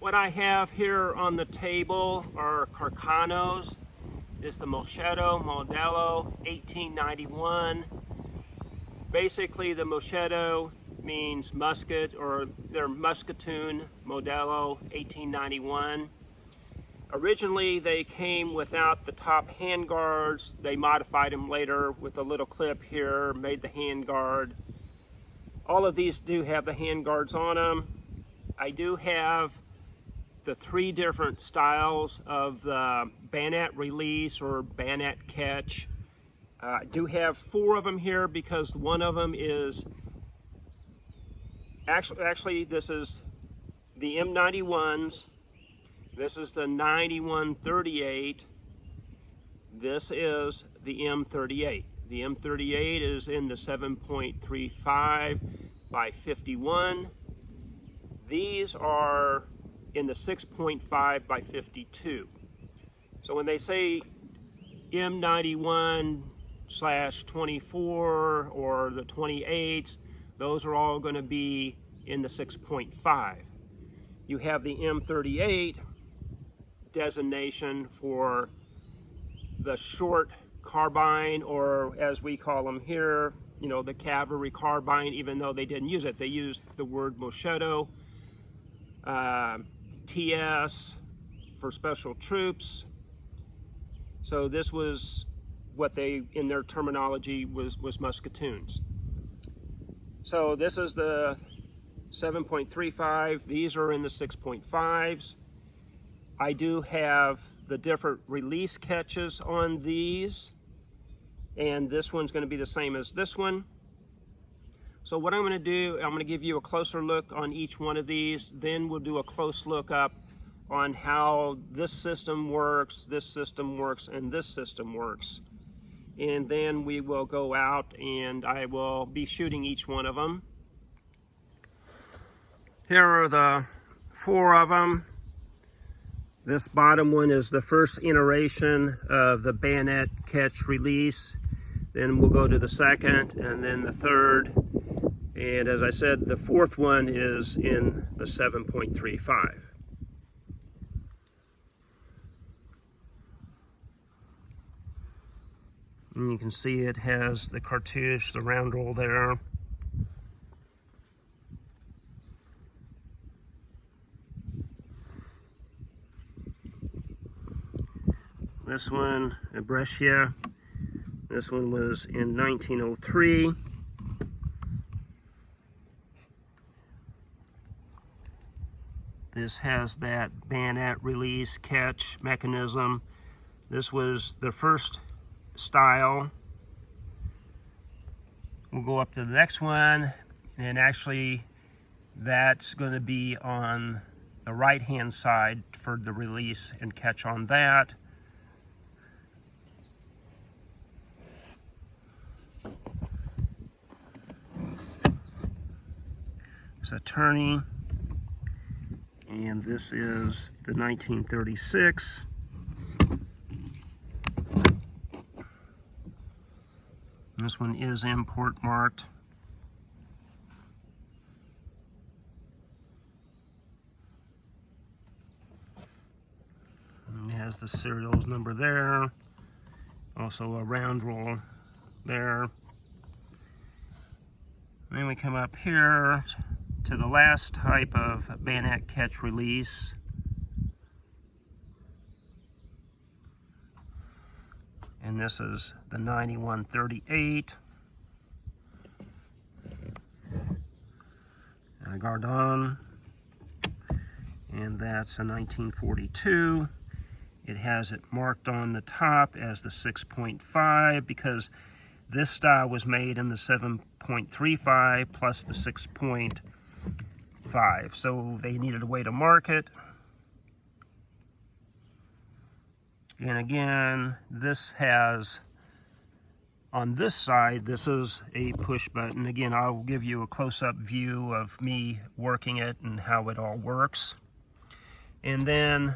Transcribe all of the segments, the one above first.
What I have here on the table are Carcanos. This is the Moshetto Modello 1891. Basically, the Moshetto means musket, or their Muscatoon Modello 1891. Originally, they came without the top hand guards. They modified them later with a little clip here, made the hand guard. All of these do have the hand guards on them. I do have the three different styles of the bayonet release or bayonet catch. I do have four of them here because one of them is actually this is the M91s. This is the 9138. This is the M38. The M38 is in the 7.35 by 51. These are in the 6.5 by 52. So when they say M91/24 or the 28s, those are all going to be in the 6.5. You have the M38 designation for the short carbine, or as we call them here, you know, the Cavalry carbine, even though they didn't use it. They used the word Moshetto. TS for special troops. So this was what they, in their terminology, was Muscatoons. So this is the 7.35. These are in the 6.5s. I do have the different release catches on these, and this one's going to be the same as this one. So what I'm going to do, I'm going to give you a closer look on each one of these, then we'll do a close look up on how this system works, and this system works. And then we will go out and I will be shooting each one of them. Here are the four of them. This bottom one is the first iteration of the bayonet catch release. Then we'll go to the second and then the third. And as I said, the fourth one is in the 7.35. And you can see it has the cartouche, the round roll there. This one, a Brescia. This one was in 1903. This has that bayonet release catch mechanism. This was the first style. We'll go up to the next one, and actually that's going to be on the right hand side for the release and catch on that. It's a tourney. And this is the 1936. This one is import marked. And it has the serials number there. Also a round roll there. And then we come up here to the last type of bayonet catch release. And this is the 9138. Gardon. And that's a 1942. It has it marked on the top as the 6.5 because this style was made in the 7.35 plus the 6.5. So they needed a way to mark it. And again, this has, on this side, this is a push button. Again, I'll give you a close-up view of me working it and how it all works. And then,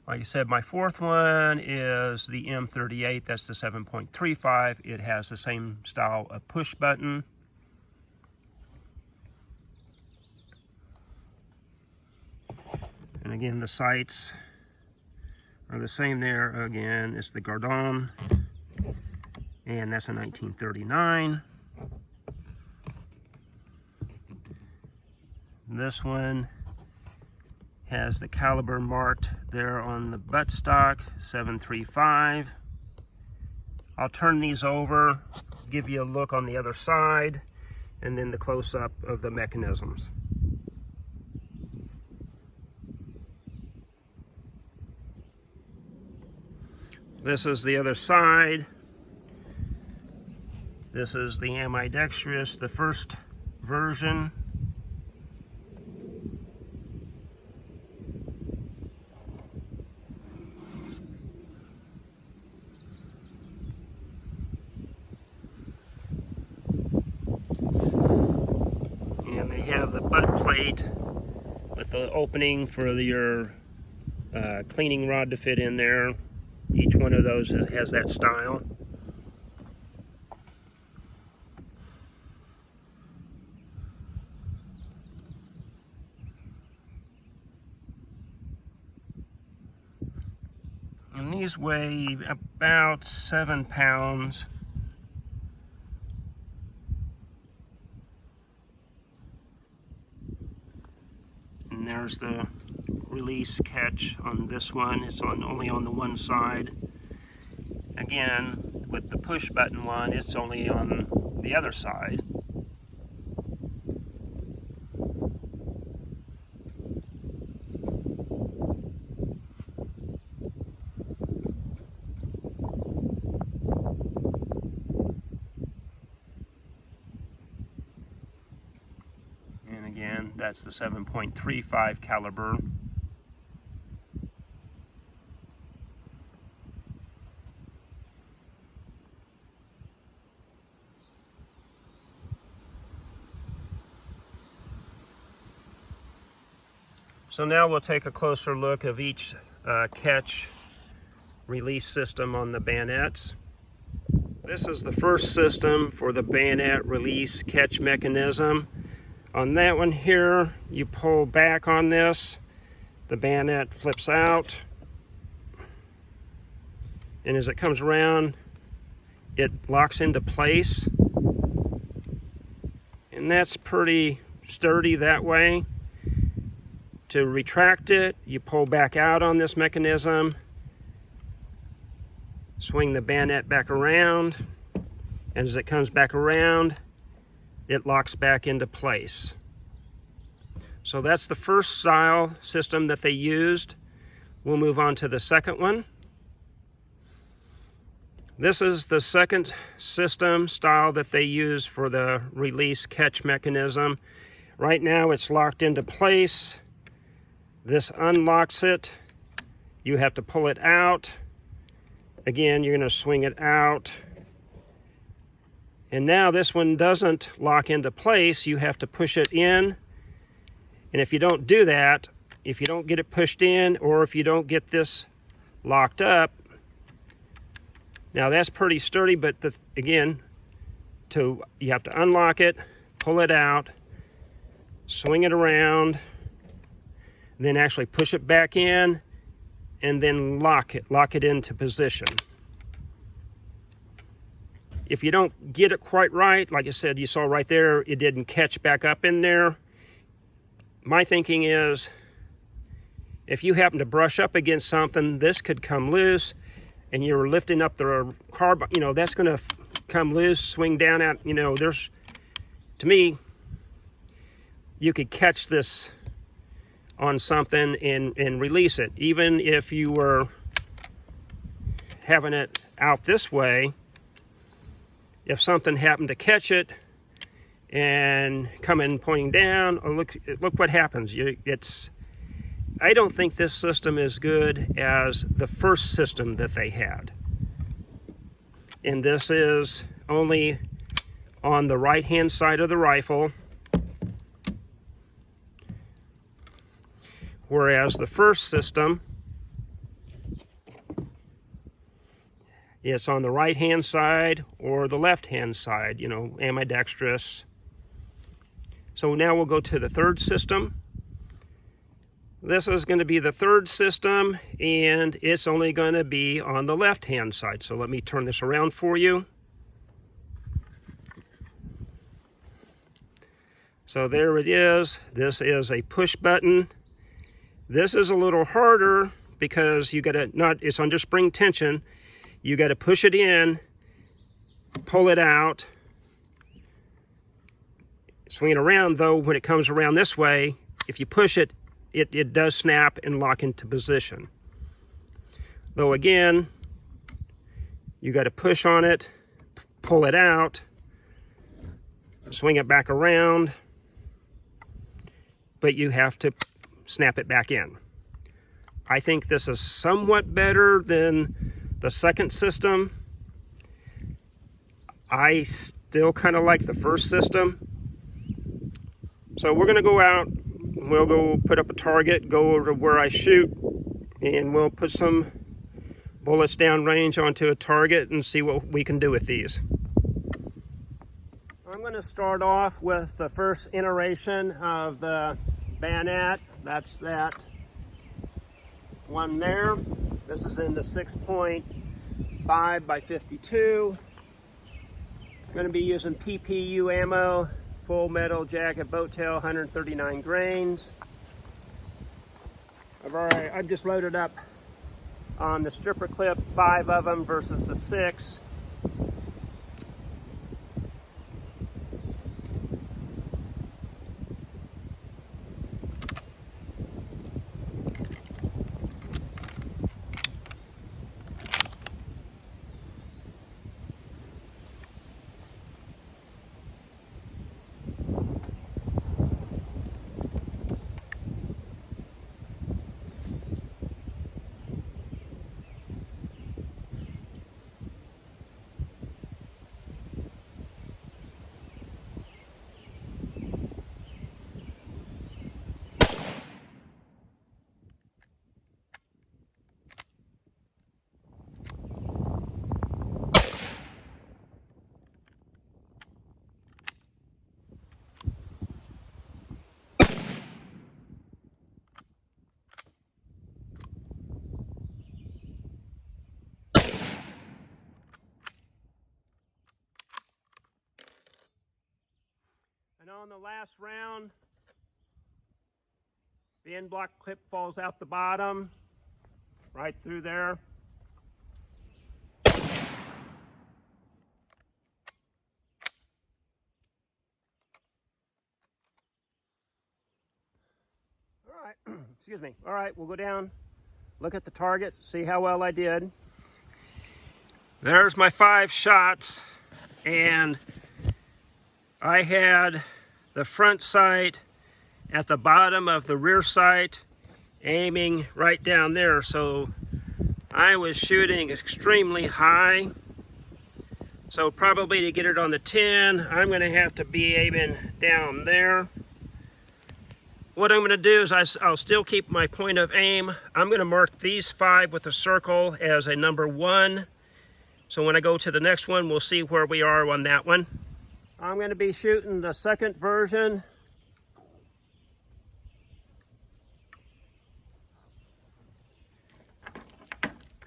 like I said, my fourth one is the M38. That's the 7.35. It has the same style of push button. And again, the sights are the same there. Again, it's the Carbine, and that's a 1939. This one has the caliber marked there on the buttstock, 735. I'll turn these over, give you a look on the other side, and then the close-up of the mechanisms. This is the other side. This is the ambidextrous, the first version. And they have the butt plate with the opening for your cleaning rod to fit in there. Each one of those has that style. And these weigh about 7 pounds. And there's the release catch on this one. It's only on the one side. Again, with the push button one, it's only on the other side. And again, that's the 7.35 caliber. So now we'll take a closer look of each catch release system on the bayonets. This is the first system for the bayonet release catch mechanism. On that one here, you pull back on this, the bayonet flips out, and as it comes around, it locks into place. And that's pretty sturdy that way. To retract it, you pull back out on this mechanism, swing the bayonet back around, and as it comes back around, it locks back into place. So that's the first style system that they used. We'll move on to the second one. This is the second system style that they use for the release catch mechanism. Right now it's locked into place. This unlocks it. You have to pull it out. Again, you're going to swing it out. And now this one doesn't lock into place. You have to push it in. And if you don't do that, if you don't get it pushed in, or if you don't get this locked up, now that's pretty sturdy, but again, you have to unlock it, pull it out, swing it around, then actually push it back in, and then lock it into position. If you don't get it quite right, like I said, you saw right there, it didn't catch back up in there. My thinking is, if you happen to brush up against something, this could come loose, and you're lifting up the carbine, that's going to come loose, swing down out, to me, you could catch this on something and release it. Even if you were having it out this way, if something happened to catch it and come in pointing down, look what happens. I don't think this system is good as the first system that they had. And this is only on the right-hand side of the rifle, whereas the first system, it's on the right-hand side or the left-hand side, ambidextrous. So now we'll go to the third system. This is going to be the third system, and it's only going to be on the left-hand side. So let me turn this around for you. So there it is. This is a push button. This is a little harder because you got to it's under spring tension. You got to push it in, pull it out, swing it around. Though when it comes around this way, if you push it, it does snap and lock into position. Though again, you got to push on it, pull it out, swing it back around, but you have to snap it back in. I think this is somewhat better than the second system. I still kind of like the first system. So we're going to go out. We'll go put up a target, go over to where I shoot, and we'll put some bullets down range onto a target and see what we can do with these. I'm going to start off with the first iteration of the Bayonet. That's that one there. This is in the 6.5 by 52. I'm going to be using PPU ammo. Full metal jacket, boat tail, 139 grains. I've just loaded up on the stripper clip 5 of them versus the 6. And on the last round, the end block clip falls out the bottom, right through there. All right, excuse me. All right, we'll go down, look at the target, see how well I did. There's my 5 shots, and I had the front sight at the bottom of the rear sight, aiming right down there. So I was shooting extremely high. So probably to get it on the 10, I'm going to have to be aiming down there. What I'm going to do is I'll still keep my point of aim. I'm going to mark these 5 with a circle as a number 1. So when I go to the next one, we'll see where we are on that one. I'm going to be shooting the second version.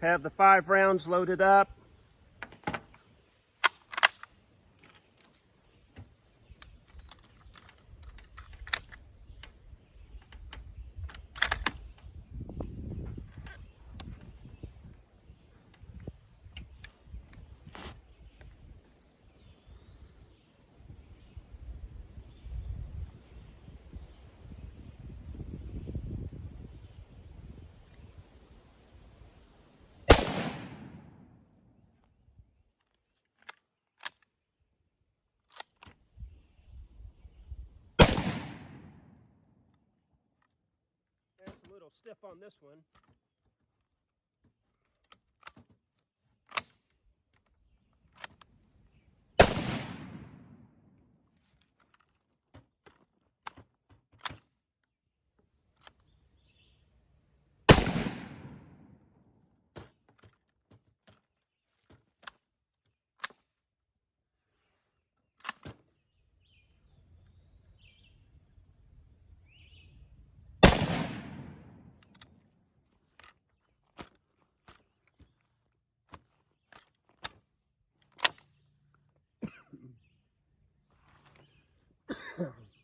Have the 5 rounds loaded up. It's a little stiff on this one.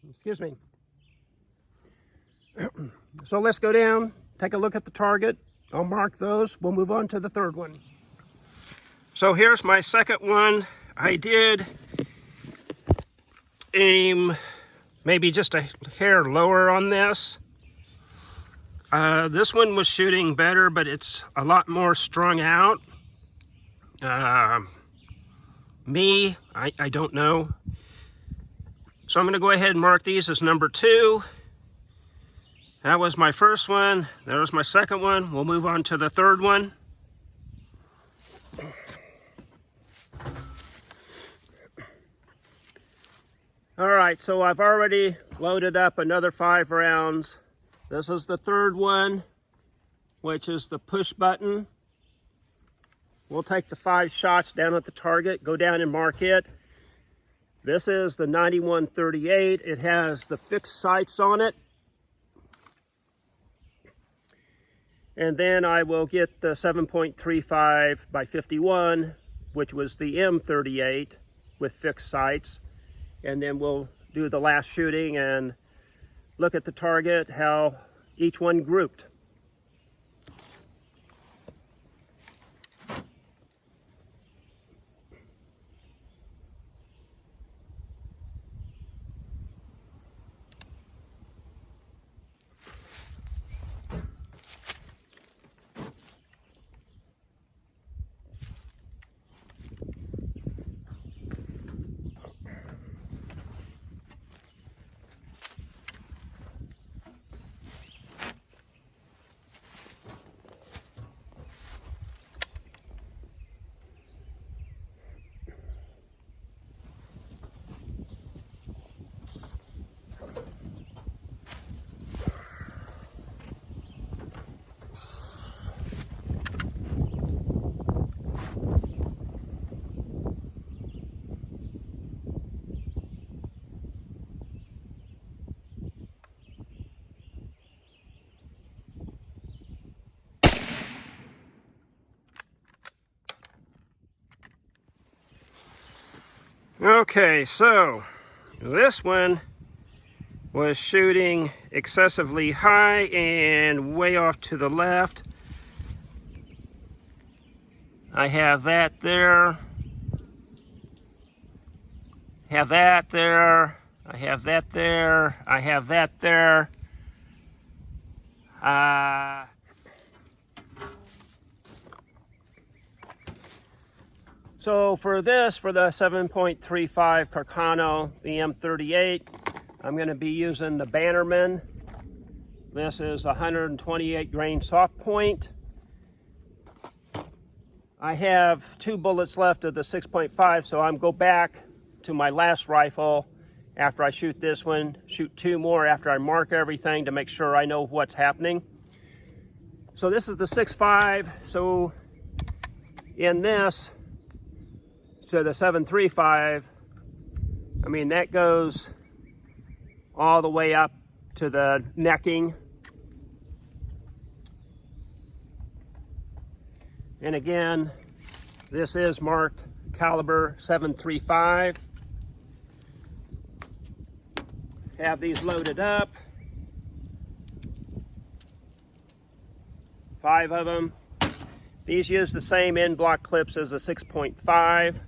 Excuse me. So let's go down, take a look at the target. I'll mark those. We'll move on to the third one. So here's my second one. I did aim maybe just a hair lower on this. This one was shooting better, but it's a lot more strung out. I don't know. So I'm going to go ahead and mark these as number 2. That was my first one. There's my second one. We'll move on to the third one. All right, so I've already loaded up another 5 rounds. This is the third one, which is the push button. We'll take the 5 shots down at the target, go down and mark it. This is the 9138. It has the fixed sights on it. And then I will get the 7.35 by 51, which was the M38 with fixed sights. And then we'll do the last shooting and look at the target, how each one grouped. Okay, so this one was shooting excessively high and way off to the left. I have that there. Have that there. I have that there. I have that there. So for this, for the 7.35 Carcano, the M38, I'm going to be using the Bannerman. This is 128 grain soft point. I have 2 bullets left of the 6.5, so I'm go back to my last rifle after I shoot this one, shoot 2 more after I mark everything to make sure I know what's happening. So this is the 6.5, so in this, so the 7.35, I mean, that goes all the way up to the necking. And again, this is marked caliber 7.35. Have these loaded up. 5 of them. These use the same end block clips as a 6.5.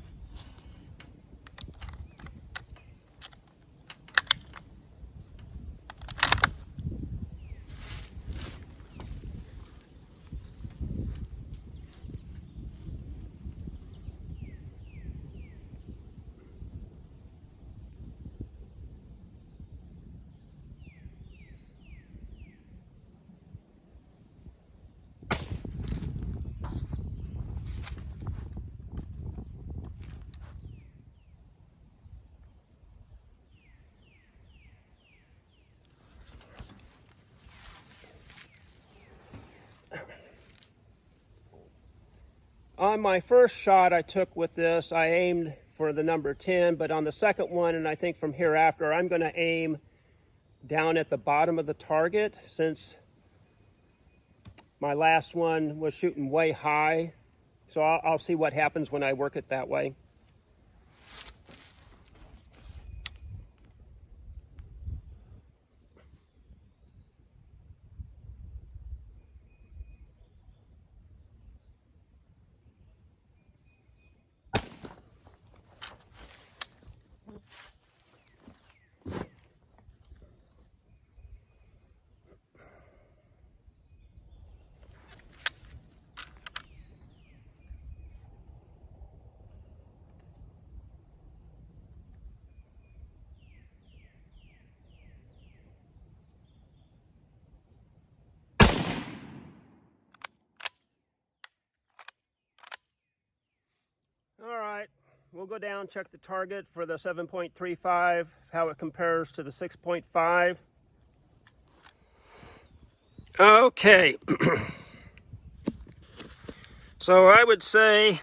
On my first shot I took with this, I aimed for the number 10, but on the second one, and I think from hereafter, I'm going to aim down at the bottom of the target, since my last one was shooting way high. So I'll see what happens when I work it that way. we'll go down, check the target for the 7.35, how it compares to the 6.5. Okay. So I would say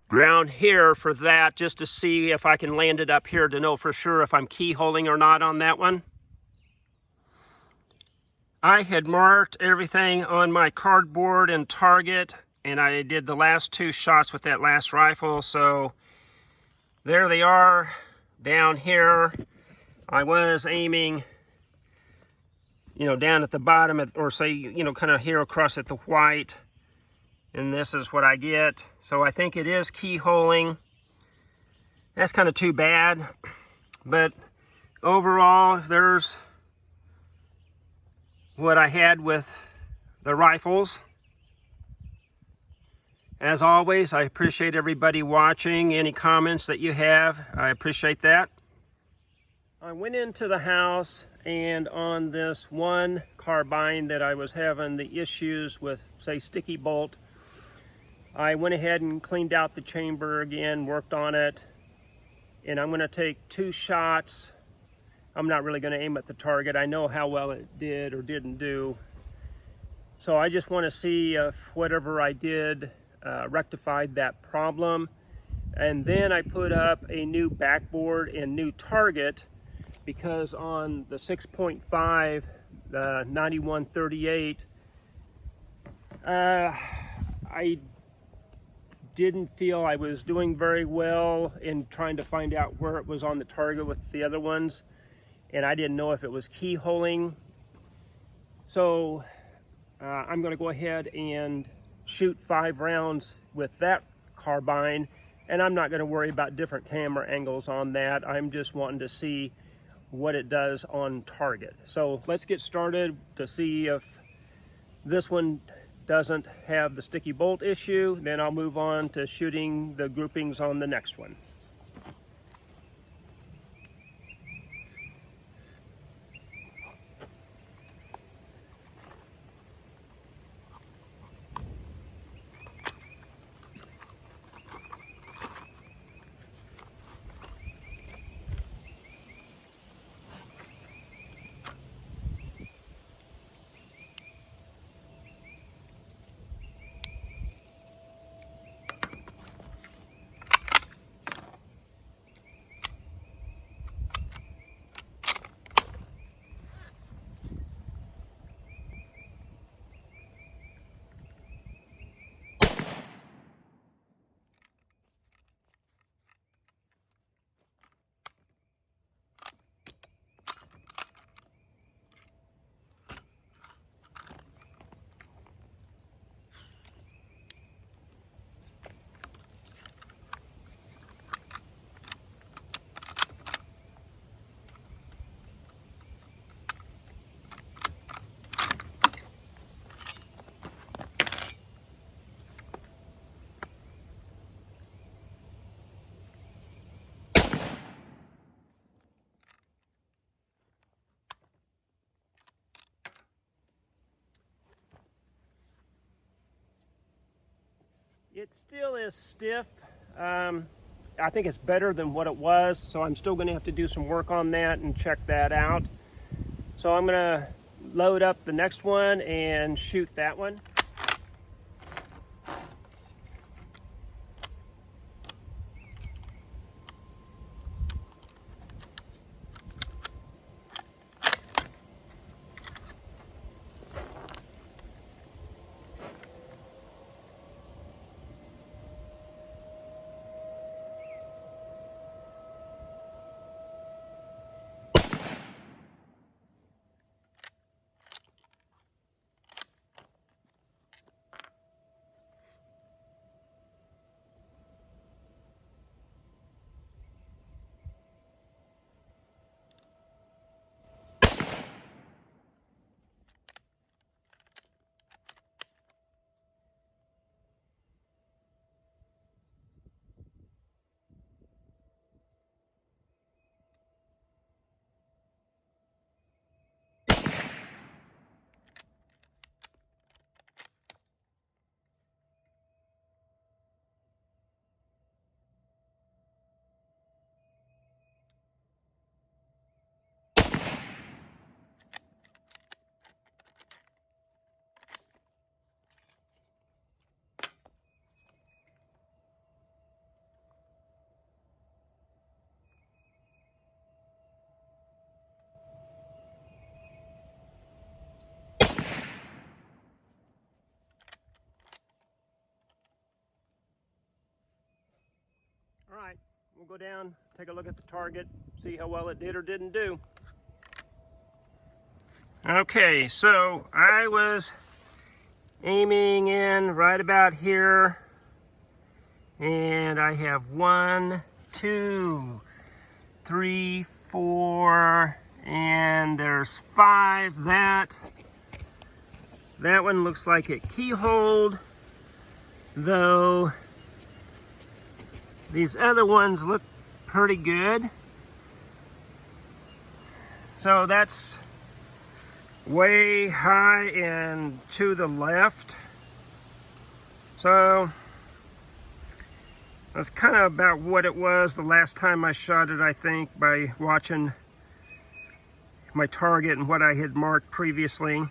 ground here for that, just to see if I can land it up here to know for sure if I'm keyholing or not on that one. I had marked everything on my cardboard and target, and I did the last 2 shots with that last rifle, so there they are down here. I was aiming down at the bottom, or say, kind of here across at the white. And this is what I get. So I think it is keyholing. That's kind of too bad. But overall, there's what I had with the rifles. As always, I appreciate everybody watching. Any comments that you have, I appreciate that. I went into the house, and on this one carbine that I was having the issues with, say, sticky bolt, I went ahead and cleaned out the chamber again, worked on it, and I'm going to take 2 shots. I'm not really going to aim at the target. I know how well it did or didn't do. So I just want to see if whatever I did rectified that problem. And then I put up a new backboard and new target, because on the 6.5, the 9138, I didn't feel I was doing very well in trying to find out where it was on the target with the other ones, and I didn't know if it was keyholing. So I'm going to go ahead and shoot 5 rounds with that carbine, and I'm not going to worry about different camera angles on that. I'm just wanting to see what it does on target. So let's get started to see if this one doesn't have the sticky bolt issue. Then I'll move on to shooting the groupings on the next one. It still is stiff. I think it's better than what it was, so I'm still going to have to do some work on that and check that out. So I'm going to load up the next one and shoot that one. All right, we'll go down, take a look at the target, see how well it did or didn't do. Okay, so I was aiming in right about here, and I have 1, 2, 3, 4, and there's 5. That one looks like it keyholed, though these other ones look pretty good. So that's way high and to the left. So that's kind of about what it was the last time I shot it, I think, by watching my target and what I had marked previously.